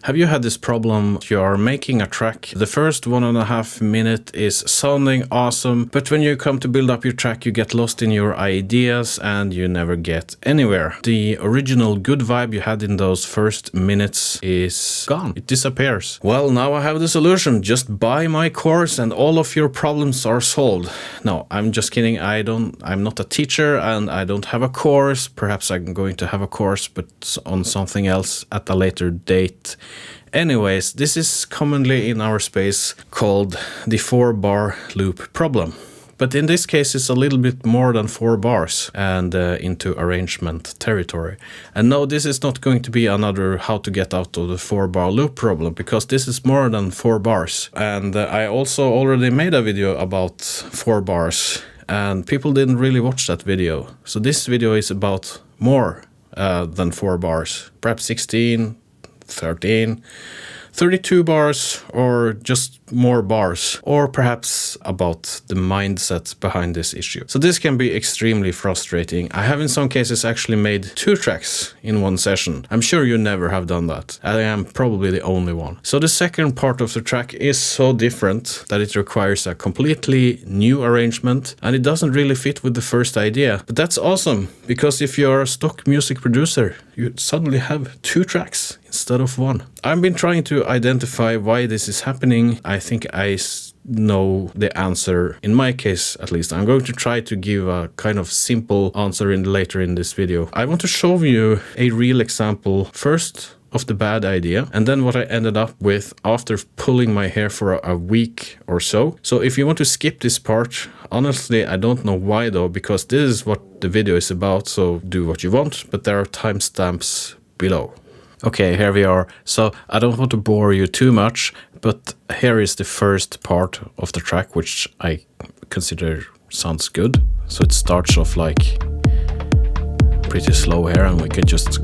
Have you had this problem? You are making a track. The first 1.5 minutes is sounding awesome, but when you come to build up your track, you get lost in your ideas and you never get anywhere. The original good vibe you had in those first minutes is gone. It disappears. Well, now I have the solution. Just buy my course and all of your problems are solved. No, I'm just kidding. I'm not a teacher and I don't have a course. Perhaps I'm going to have a course, but on something else at a later date. Anyways, this is commonly in our space called the 4-bar loop problem. But in this case, it's a little bit more than 4 bars and into arrangement territory. And no, this is not going to be another how to get out of the 4-bar loop problem, because this is more than 4 bars. And I also already made a video about 4 bars, and people didn't really watch that video. So this video is about more than 4 bars, perhaps 16, 13, 32 bars, or just more bars, or perhaps about the mindset behind this issue. So this can be extremely frustrating. I have in some cases actually made 2 tracks in one session. I'm sure you never have done that. I am probably the only one. So the second part of the track is so different that it requires a completely new arrangement, and it doesn't really fit with the first idea. But that's awesome, because if you're a stock music producer, you suddenly have 2 tracks instead of 1. I've been trying to identify why this is happening. I think I know the answer, in my case at least. I'm going to try to give a kind of simple answer later in this video. I want to show you a real example first of the bad idea, and then what I ended up with after pulling my hair for a week or so. So if you want to skip this part, honestly, I don't know why though, because this is what the video is about, so do what you want, but there are timestamps below. Okay, here we are. So I don't want to bore you too much, but here is the first part of the track, which I consider sounds good. So it starts off like pretty slow here, and we can just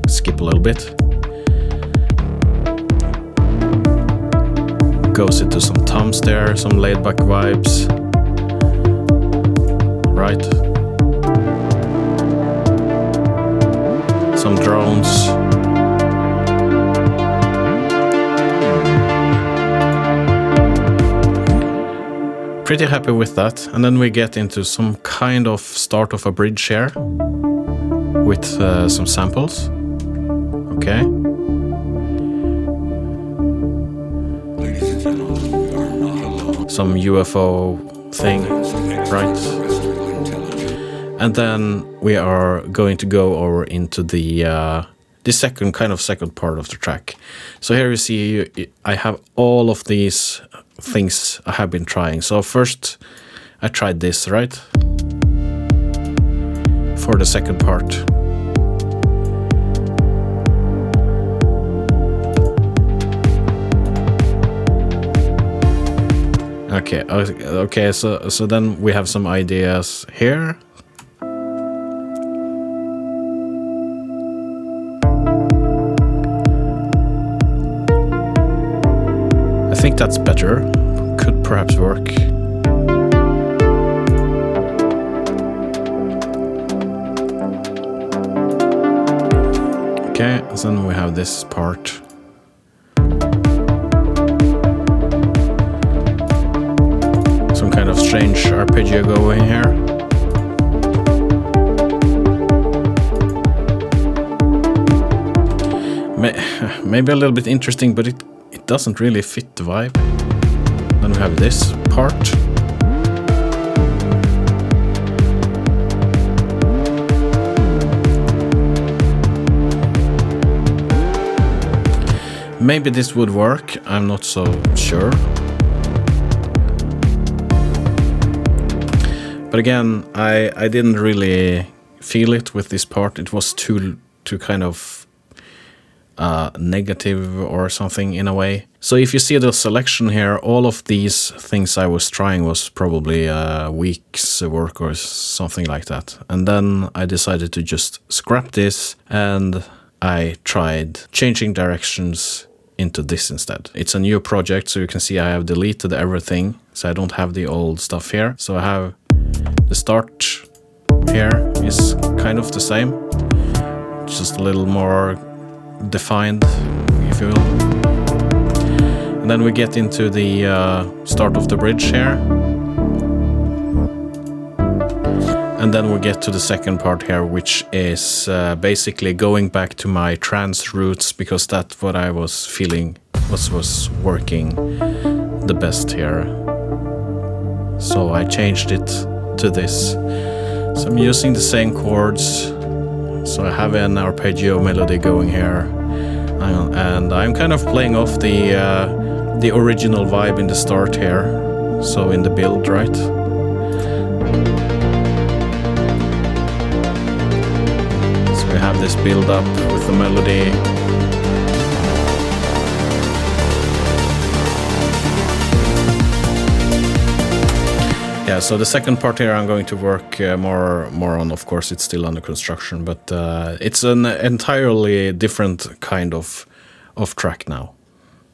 skip a little bit. Goes into some toms there, some laid back vibes. Right. Some drones. Pretty happy with that. And then we get into some kind of start of a bridge here with some samples. Okay. Some UFO thing, right? And then we are going to go over into the second part of the track. So here you see I have all of these things I have been trying. So first I tried this, right? For the second part. Okay, so then we have some ideas here. I think that's better. Could perhaps work. Okay, so then we have this part. Some kind of strange arpeggio going here. Maybe a little bit interesting, but it doesn't really fit the vibe. Then we have this part. Maybe this would work, I'm not so sure. But again, I didn't really feel it with this part. It was too kind of negative or something in a way. So if you see the selection here, all of these things I was trying was probably a week's work or something like that. And then I decided to just scrap this, and I tried changing directions into this instead. It's a new project, so you can see I have deleted everything, so I don't have the old stuff here. So I have the start here is kind of the same, just a little more defined, if you will. And then we get into the start of the bridge here. And then we get to the second part here, which is basically going back to my trance roots, because that's what I was feeling was working the best here. So I changed it to this. So I'm using the same chords. So I have an arpeggio melody going here, and I'm kind of playing off the original vibe in the start here. So in the build, right? So we have this build up with the melody. Yeah, so the second part here I'm going to work more on. Of course, it's still under construction, but it's an entirely different kind of track now.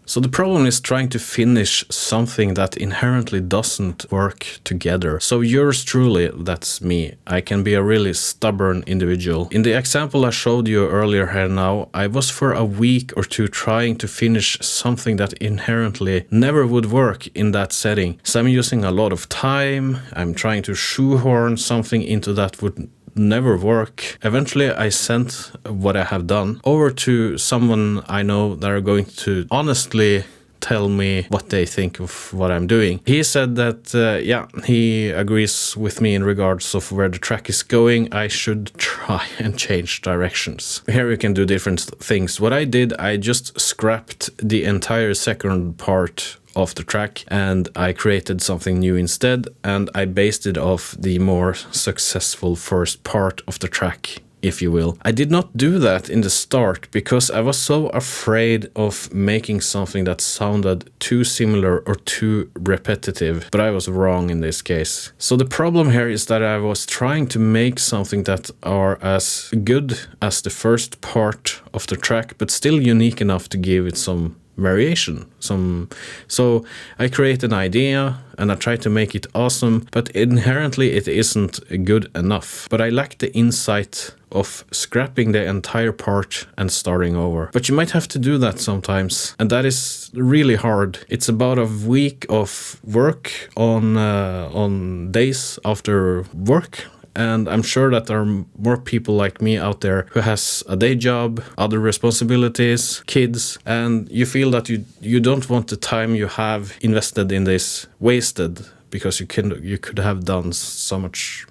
So the problem is trying to finish something that inherently doesn't work together. So yours truly, that's me. I can be a really stubborn individual. In the example I showed you earlier here now, I was for a week or two trying to finish something that inherently never would work in that setting. So I'm using a lot of time. I'm trying to shoehorn something into that would never work. Eventually I sent what I have done over to someone I know that are going to honestly tell me what they think of what I'm doing. He said that yeah, he agrees with me in regards of where the track is going. I should try and change directions. Here you can do different things. What I did, I just scrapped the entire second part of the track and I created something new instead, and I based it off the more successful first part of the track, if you will. I did not do that in the start because I was so afraid of making something that sounded too similar or too repetitive, but I was wrong in this case. So the problem here is that I was trying to make something that are as good as the first part of the track, but still unique enough to give it some variation. So I create an idea and I try to make it awesome, but inherently it isn't good enough. But I lack the insight of scrapping the entire part and starting over. But you might have to do that sometimes, and that is really hard. It's about a week of work on days after work. And I'm sure that there are more people like me out there who has a day job, other responsibilities, kids, and you feel that you don't want the time you have invested in this wasted, because you could have done so much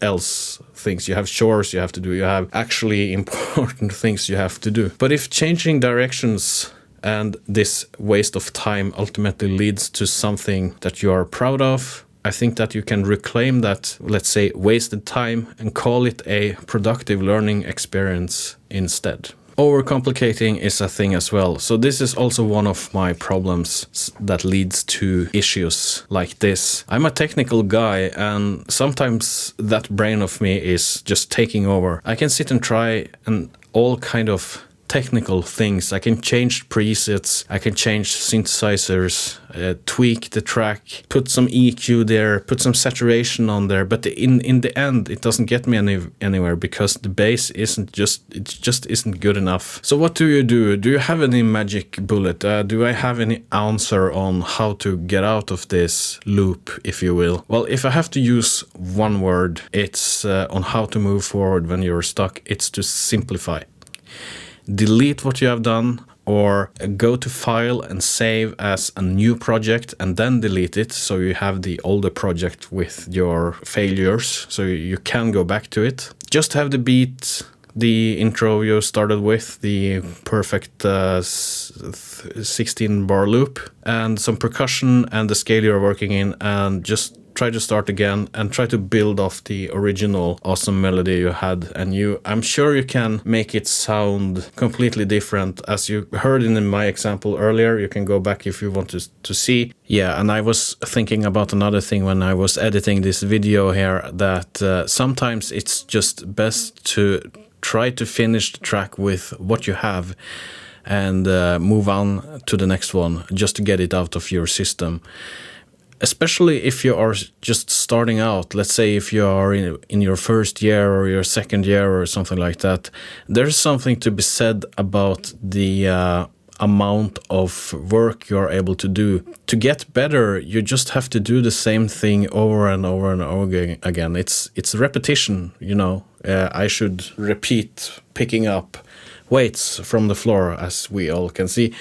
else things. You have chores you have to do, you have actually important things you have to do. But if changing directions and this waste of time ultimately leads to something that you are proud of, I think that you can reclaim that, let's say, wasted time and call it a productive learning experience instead. Overcomplicating is a thing as well. So this is also one of my problems that leads to issues like this. I'm a technical guy, and sometimes that brain of me is just taking over. I can sit and try and all kind of technical things. I can change presets, I can change synthesizers, tweak the track, put some EQ there, put some saturation on there, but in the end it doesn't get me anywhere because the bass just isn't good enough. So what do you do? Do you have any magic bullet? Do I have any answer on how to get out of this loop, if you will? Well, if I have to use one word, it's on how to move forward when you're stuck. It's to simplify. Delete what you have done, or go to file and save as a new project and then delete it, so you have the older project with your failures so you can go back to it. Just have the beat, the intro you started with, the perfect 16 bar loop, and some percussion and the scale you're working in, and just try to start again and try to build off the original awesome melody you had. And I'm sure you can make it sound completely different. As you heard in my example earlier, you can go back if you want to see. Yeah, and I was thinking about another thing when I was editing this video here, that sometimes it's just best to try to finish the track with what you have and move on to the next one, just to get it out of your system. especially if you are just starting out. Let's say if you are in your first year or your second year or something like that, there's something to be said about the amount of work you're able to do. To get better, you just have to do the same thing over and over and over again. It's repetition, you know. I should repeat picking up weights from the floor, as we all can see.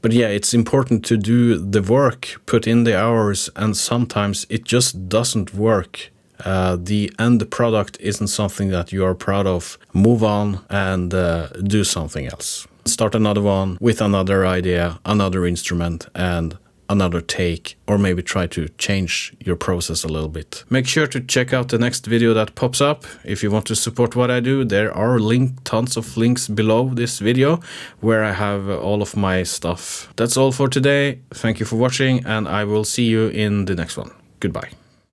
But yeah, it's important to do the work, put in the hours, and sometimes it just doesn't work. The end product isn't something that you are proud of. Move on and do something else. Start another one with another idea, another instrument, and another take, or maybe try to change your process a little bit. Make sure to check out the next video that pops up. If you want to support what I do, there are tons of links below this video where I have all of my stuff. That's all for today. Thank you for watching, and I will see you in the next one. Goodbye.